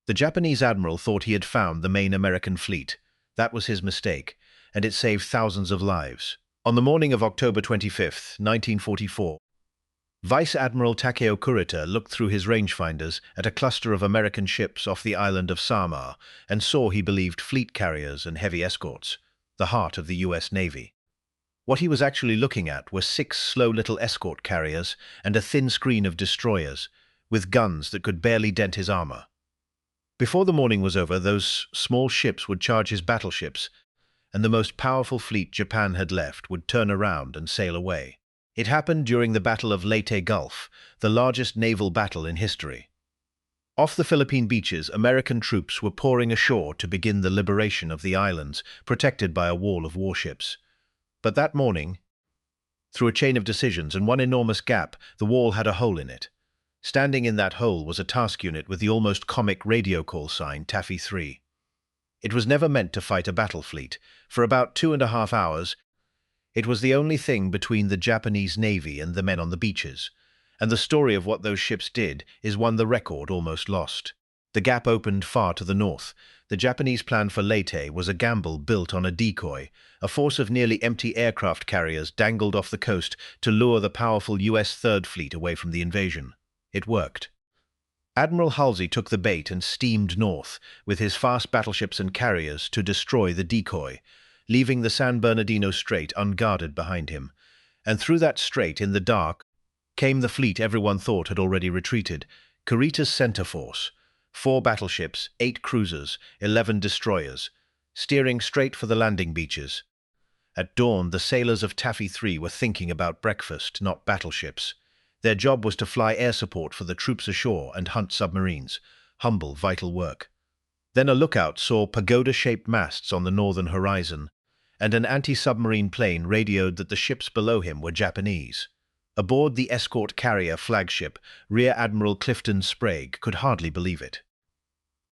The Japanese admiral thought he had found the main American fleet. That was his mistake, and it saved thousands of lives. On the morning of October 25, 1944, Vice Admiral Takeo Kurita looked through his rangefinders at a cluster of American ships off the island of Samar and saw, he believed, fleet carriers and heavy escorts, the heart of the U.S. Navy. What he was actually looking at were 6 slow little escort carriers and a thin screen of destroyers, with guns that could barely dent his armor. Before the morning was over, those small ships would charge his battleships, and the most powerful fleet Japan had left would turn around and sail away. It happened during the Battle of Leyte Gulf, the largest naval battle in history. Off the Philippine beaches, American troops were pouring ashore to begin the liberation of the islands, protected by a wall of warships. But that morning, through a chain of decisions and one enormous gap, the wall had a hole in it. Standing in that hole was a task unit with the almost comic radio call sign Taffy 3. It was never meant to fight a battle fleet. For about 2.5 hours, it was the only thing between the Japanese Navy and the men on the beaches, and the story of what those ships did is one the record almost lost. The gap opened far to the north. The Japanese plan for Leyte was a gamble built on a decoy. A force of nearly empty aircraft carriers dangled off the coast to lure the powerful U.S. Third Fleet away from the invasion. It worked. Admiral Halsey took the bait and steamed north with his fast battleships and carriers to destroy the decoy, leaving the San Bernardino Strait unguarded behind him. And through that strait, in the dark, came the fleet everyone thought had already retreated, Kurita's center force, 4 battleships, 8 cruisers, 11 destroyers, steering straight for the landing beaches. At dawn, the sailors of Taffy 3 were thinking about breakfast, not battleships. Their job was to fly air support for the troops ashore and hunt submarines. Humble, vital work. Then a lookout saw pagoda-shaped masts on the northern horizon, and an anti-submarine plane radioed that the ships below him were Japanese. Aboard the escort carrier flagship, Rear Admiral Clifton Sprague could hardly believe it.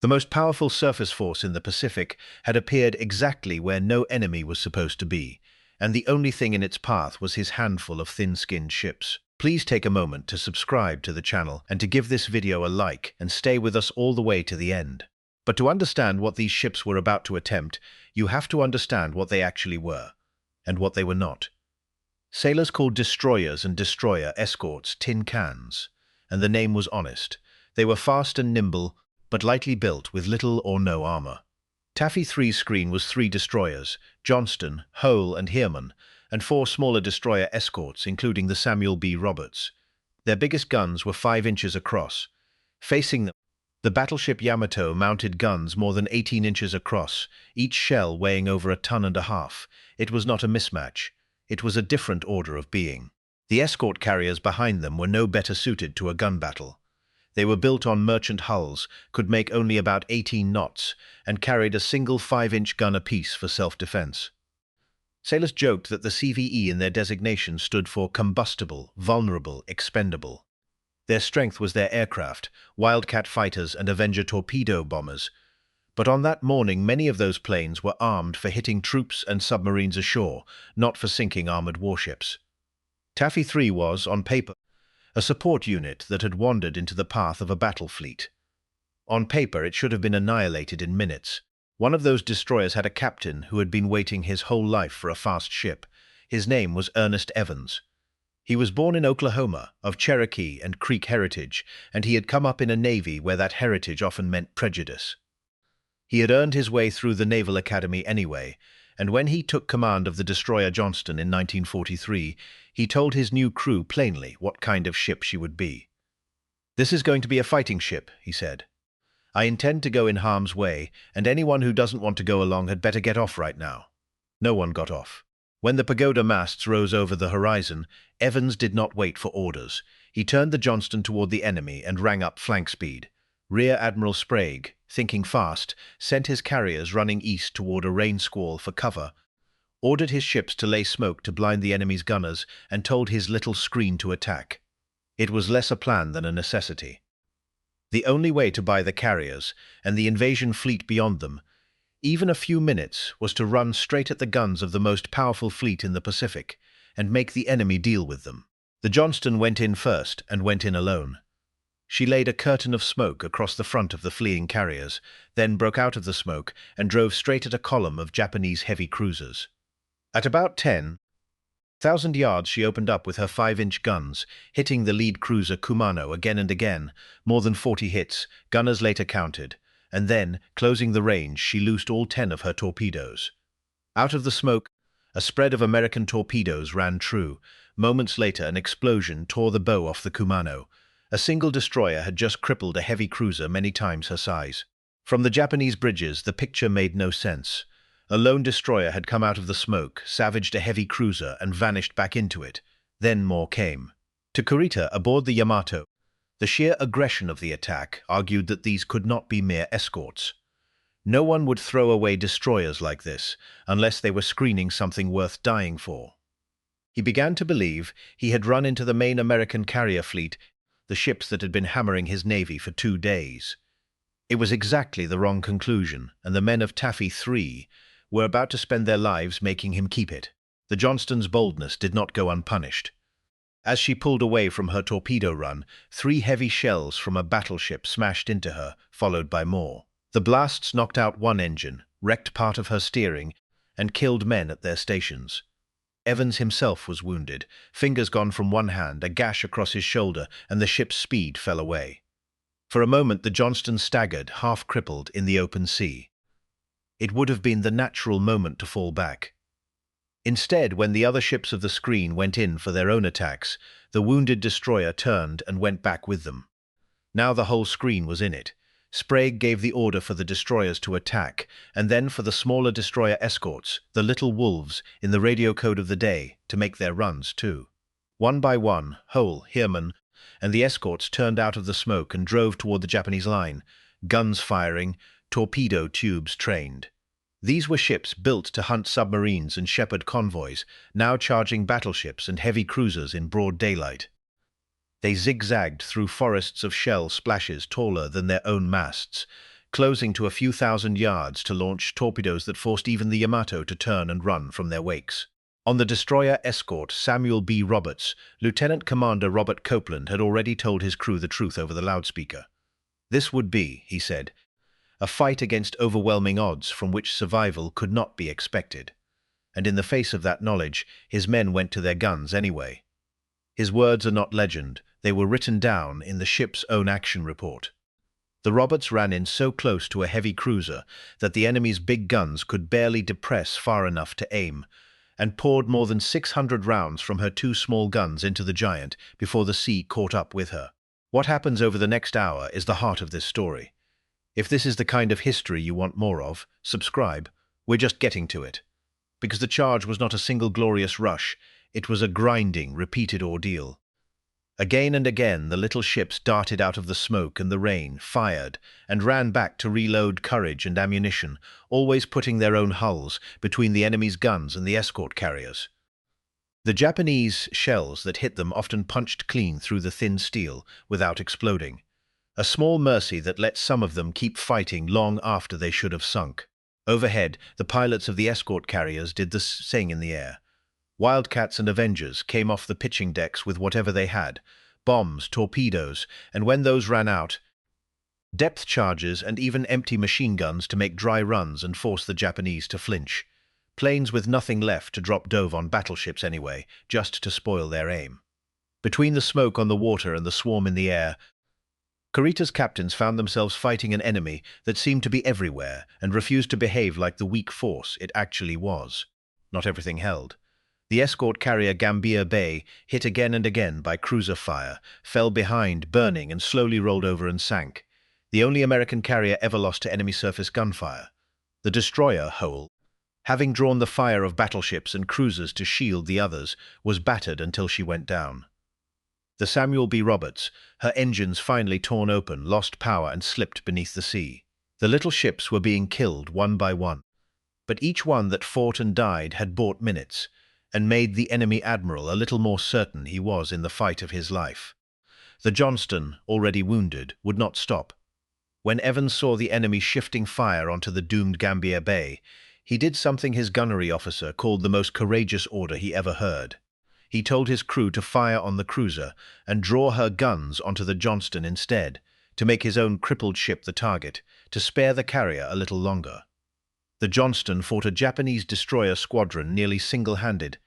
The most powerful surface force in the Pacific had appeared exactly where no enemy was supposed to be, and the only thing in its path was his handful of thin-skinned ships. Please take a moment to subscribe to the channel and to give this video a like and stay with us all the way to the end. But to understand what these ships were about to attempt, you have to understand what they actually were, and what they were not. Sailors called destroyers and destroyer escorts tin cans, and the name was honest. They were fast and nimble, but lightly built with little or no armor. Taffy 3's screen was 3 destroyers, Johnston, Hole, and Heermann, and 4 smaller destroyer escorts, including the Samuel B. Roberts. Their biggest guns were 5 inches across. Facing them, the battleship Yamato mounted guns more than 18 inches across, each shell weighing over 1.5 tons. It was not a mismatch. It was a different order of being. The escort carriers behind them were no better suited to a gun battle. They were built on merchant hulls, could make only about 18 knots, and carried a single 5-inch gun apiece for self-defense. Sailors joked that the CVE in their designation stood for combustible, vulnerable, expendable. Their strength was their aircraft, Wildcat fighters and Avenger torpedo bombers. But on that morning, many of those planes were armed for hitting troops and submarines ashore, not for sinking armored warships. Taffy 3 was, on paper, a support unit that had wandered into the path of a battle fleet. On paper, it should have been annihilated in minutes. One of those destroyers had a captain who had been waiting his whole life for a fast ship. His name was Ernest Evans. He was born in Oklahoma, of Cherokee and Creek heritage, and he had come up in a navy where that heritage often meant prejudice. He had earned his way through the Naval Academy anyway, and when he took command of the destroyer Johnston in 1943, he told his new crew plainly what kind of ship she would be. "This is going to be a fighting ship," he said. "I intend to go in harm's way, and anyone who doesn't want to go along had better get off right now." No one got off. When the pagoda masts rose over the horizon, Evans did not wait for orders. He turned the Johnston toward the enemy and rang up flank speed. Rear Admiral Sprague, thinking fast, sent his carriers running east toward a rain squall for cover, ordered his ships to lay smoke to blind the enemy's gunners, and told his little screen to attack. It was less a plan than a necessity. The only way to buy the carriers, and the invasion fleet beyond them, even a few minutes, was to run straight at the guns of the most powerful fleet in the Pacific, and make the enemy deal with them. The Johnston went in first, and went in alone. She laid a curtain of smoke across the front of the fleeing carriers, then broke out of the smoke and drove straight at a column of Japanese heavy cruisers. At about 10,000 yards, she opened up with her 5-inch guns, hitting the lead cruiser Kumano again and again, more than 40 hits, gunners later counted, and then, closing the range, she loosed all 10 of her torpedoes. Out of the smoke, a spread of American torpedoes ran true. Moments later, an explosion tore the bow off the Kumano. A single destroyer had just crippled a heavy cruiser many times her size. From the Japanese bridges, the picture made no sense. A lone destroyer had come out of the smoke, savaged a heavy cruiser, and vanished back into it. Then more came. To Kurita, aboard the Yamato, the sheer aggression of the attack argued that these could not be mere escorts. No one would throw away destroyers like this, unless they were screening something worth dying for. He began to believe he had run into the main American carrier fleet, the ships that had been hammering his navy for 2 days. It was exactly the wrong conclusion, and the men of Taffy 3 were about to spend their lives making him keep it. The Johnston's boldness did not go unpunished. As she pulled away from her torpedo run, 3 heavy shells from a battleship smashed into her, followed by more. The blasts knocked out one engine, wrecked part of her steering, and killed men at their stations. Evans himself was wounded, fingers gone from one hand, a gash across his shoulder, and the ship's speed fell away. For a moment the Johnston staggered, half-crippled, in the open sea. It would have been the natural moment to fall back. Instead, when the other ships of the screen went in for their own attacks, the wounded destroyer turned and went back with them. Now the whole screen was in it. Sprague gave the order for the destroyers to attack, and then for the smaller destroyer escorts, the Little Wolves, in the radio code of the day, to make their runs too. One by one, Hole, Heermann, and the escorts turned out of the smoke and drove toward the Japanese line, guns firing, torpedo tubes trained. These were ships built to hunt submarines and shepherd convoys, now charging battleships and heavy cruisers in broad daylight. They zigzagged through forests of shell splashes taller than their own masts, closing to a few thousand yards to launch torpedoes that forced even the Yamato to turn and run from their wakes. On the destroyer escort Samuel B. Roberts, Lieutenant Commander Robert Copeland had already told his crew the truth over the loudspeaker. This would be, he said, a fight against overwhelming odds from which survival could not be expected. And in the face of that knowledge, his men went to their guns anyway. His words are not legend, they were written down in the ship's own action report. The Roberts ran in so close to a heavy cruiser that the enemy's big guns could barely depress far enough to aim, and poured more than 600 rounds from her 2 small guns into the giant before the sea caught up with her. What happens over the next hour is the heart of this story. If this is the kind of history you want more of, subscribe. We're just getting to it. Because the charge was not a single glorious rush, it was a grinding, repeated ordeal. Again and again the little ships darted out of the smoke and the rain, fired, and ran back to reload courage and ammunition, always putting their own hulls between the enemy's guns and the escort carriers. The Japanese shells that hit them often punched clean through the thin steel without exploding, a small mercy that let some of them keep fighting long after they should have sunk. Overhead, the pilots of the escort carriers did the same in the air. Wildcats and Avengers came off the pitching decks with whatever they had, bombs, torpedoes, and when those ran out, depth charges and even empty machine guns to make dry runs and force the Japanese to flinch. Planes with nothing left to drop dove on battleships anyway, just to spoil their aim. Between the smoke on the water and the swarm in the air, Kurita's captains found themselves fighting an enemy that seemed to be everywhere and refused to behave like the weak force it actually was. Not everything held. The escort carrier Gambier Bay, hit again and again by cruiser fire, fell behind, burning, and slowly rolled over and sank. The only American carrier ever lost to enemy surface gunfire. The destroyer, Hole, having drawn the fire of battleships and cruisers to shield the others, was battered until she went down. The Samuel B. Roberts, her engines finally torn open, lost power and slipped beneath the sea. The little ships were being killed one by one, but each one that fought and died had bought minutes, and made the enemy admiral a little more certain he was in the fight of his life. The Johnston, already wounded, would not stop. When Evans saw the enemy shifting fire onto the doomed Gambier Bay, he did something his gunnery officer called the most courageous order he ever heard. He told his crew to fire on the cruiser and draw her guns onto the Johnston instead, to make his own crippled ship the target, to spare the carrier a little longer. The Johnston fought a Japanese destroyer squadron nearly single-handed,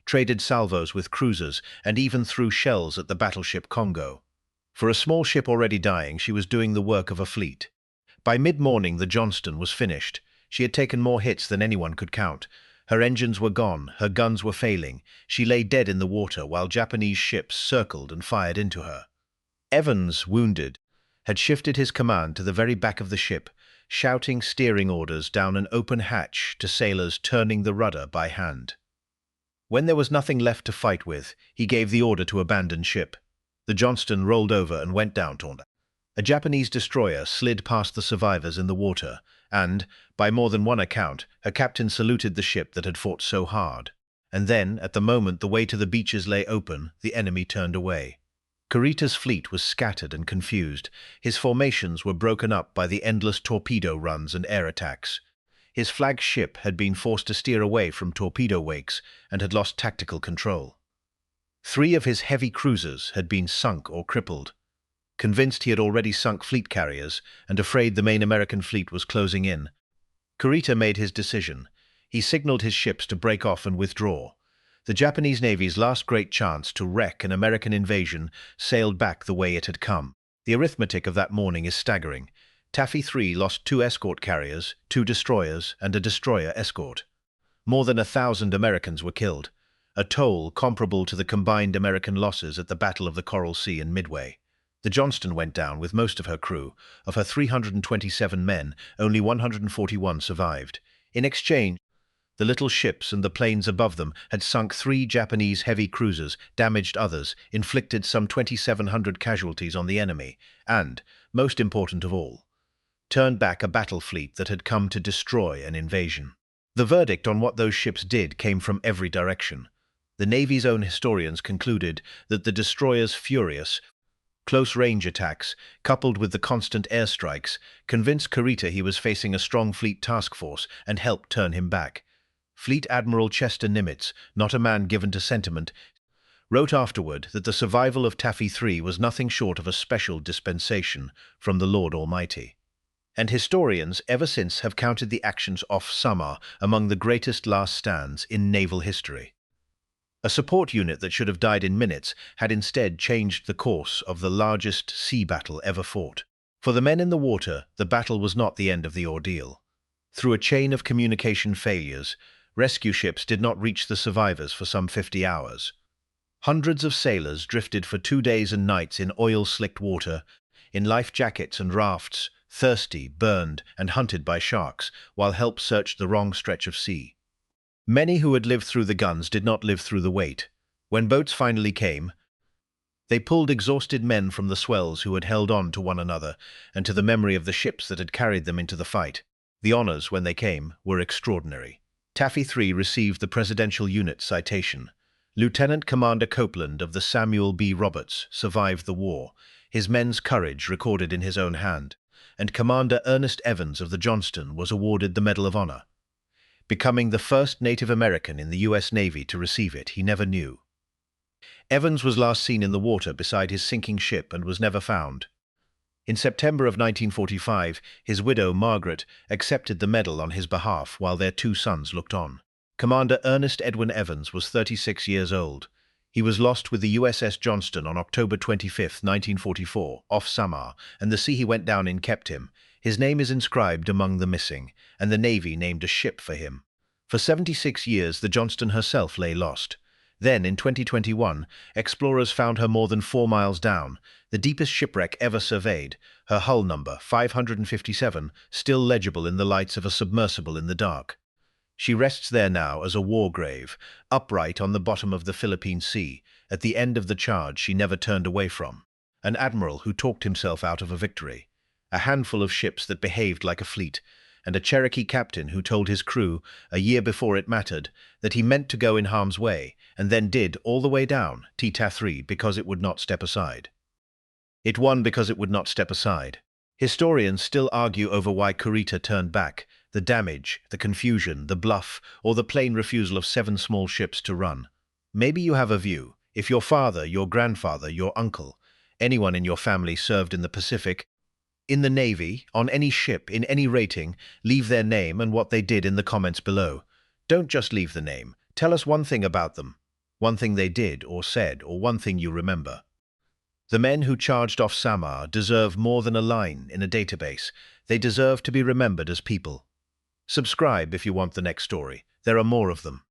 traded salvos with cruisers, and even threw shells at the battleship Congo. For a small ship already dying, she was doing the work of a fleet. By mid-morning, the Johnston was finished. She had taken more hits than anyone could count. Her engines were gone, her guns were failing. She lay dead in the water while Japanese ships circled and fired into her. Evans, wounded, had shifted his command to the very back of the ship, shouting steering orders down an open hatch to sailors turning the rudder by hand. When there was nothing left to fight with, he gave the order to abandon ship. The Johnston rolled over and went down. A Japanese destroyer slid past the survivors in the water, and, by more than one account, her captain saluted the ship that had fought so hard. And then, at the moment the way to the beaches lay open, the enemy turned away. Kurita's fleet was scattered and confused. His formations were broken up by the endless torpedo runs and air attacks. His flagship had been forced to steer away from torpedo wakes and had lost tactical control. 3 of his heavy cruisers had been sunk or crippled. Convinced he had already sunk fleet carriers and afraid the main American fleet was closing in, Kurita made his decision. He signaled his ships to break off and withdraw. The Japanese Navy's last great chance to wreck an American invasion sailed back the way it had come. The arithmetic of that morning is staggering. Taffy 3 lost 2 escort carriers, 2 destroyers, and a destroyer escort. More than 1,000 Americans were killed, a toll comparable to the combined American losses at the Battle of the Coral Sea and Midway. The Johnston went down with most of her crew. Of her 327 men, only 141 survived. In exchange, the little ships and the planes above them had sunk 3 Japanese heavy cruisers, damaged others, inflicted some 2,700 casualties on the enemy, and, most important of all, turned back a battle fleet that had come to destroy an invasion. The verdict on what those ships did came from every direction. The Navy's own historians concluded that the destroyer's furious, close-range attacks, coupled with the constant airstrikes, convinced Kurita he was facing a strong fleet task force and helped turn him back. Fleet Admiral Chester Nimitz, not a man given to sentiment, wrote afterward that the survival of Taffy 3 was nothing short of a special dispensation from the Lord Almighty. And historians ever since have counted the actions off Samar among the greatest last stands in naval history. A support unit that should have died in minutes had instead changed the course of the largest sea battle ever fought. For the men in the water, the battle was not the end of the ordeal. Through a chain of communication failures, rescue ships did not reach the survivors for some 50 hours. Hundreds of sailors drifted for 2 days and nights in oil-slicked water, in life jackets and rafts, thirsty, burned, and hunted by sharks, while help searched the wrong stretch of sea. Many who had lived through the guns did not live through the wait. When boats finally came, they pulled exhausted men from the swells who had held on to one another and to the memory of the ships that had carried them into the fight. The honors, when they came, were extraordinary. Taffy 3 received the Presidential Unit Citation. Lieutenant Commander Copeland of the Samuel B. Roberts survived the war, his men's courage recorded in his own hand, and Commander Ernest Evans of the Johnston was awarded the Medal of Honor. Becoming the first Native American in the U.S. Navy to receive it, he never knew. Evans was last seen in the water beside his sinking ship and was never found. In September of 1945, his widow, Margaret, accepted the medal on his behalf while their 2 sons looked on. Commander Ernest Edwin Evans was 36 years old. He was lost with the USS Johnston on October 25, 1944, off Samar, and the sea he went down in kept him. His name is inscribed among the missing, and the Navy named a ship for him. For 76 years, the Johnston herself lay lost. Then, in 2021, explorers found her more than 4 miles down, the deepest shipwreck ever surveyed, her hull number, 557, still legible in the lights of a submersible in the dark. She rests there now as a war grave, upright on the bottom of the Philippine Sea, at the end of the charge she never turned away from. An admiral who talked himself out of a victory. A handful of ships that behaved like a fleet, and a Cherokee captain who told his crew, a year before it mattered, that he meant to go in harm's way, and then did all the way down, Taffy, because it would not step aside. It won because it would not step aside. Historians still argue over why Kurita turned back, the damage, the confusion, the bluff, or the plain refusal of 7 small ships to run. Maybe you have a view. If your father, your grandfather, your uncle, anyone in your family served in the Pacific, in the Navy, on any ship, in any rating, leave their name and what they did in the comments below. Don't just leave the name. Tell us one thing about them. One thing they did or said, or one thing you remember. The men who charged off Samar deserve more than a line in a database. They deserve to be remembered as people. Subscribe if you want the next story. There are more of them.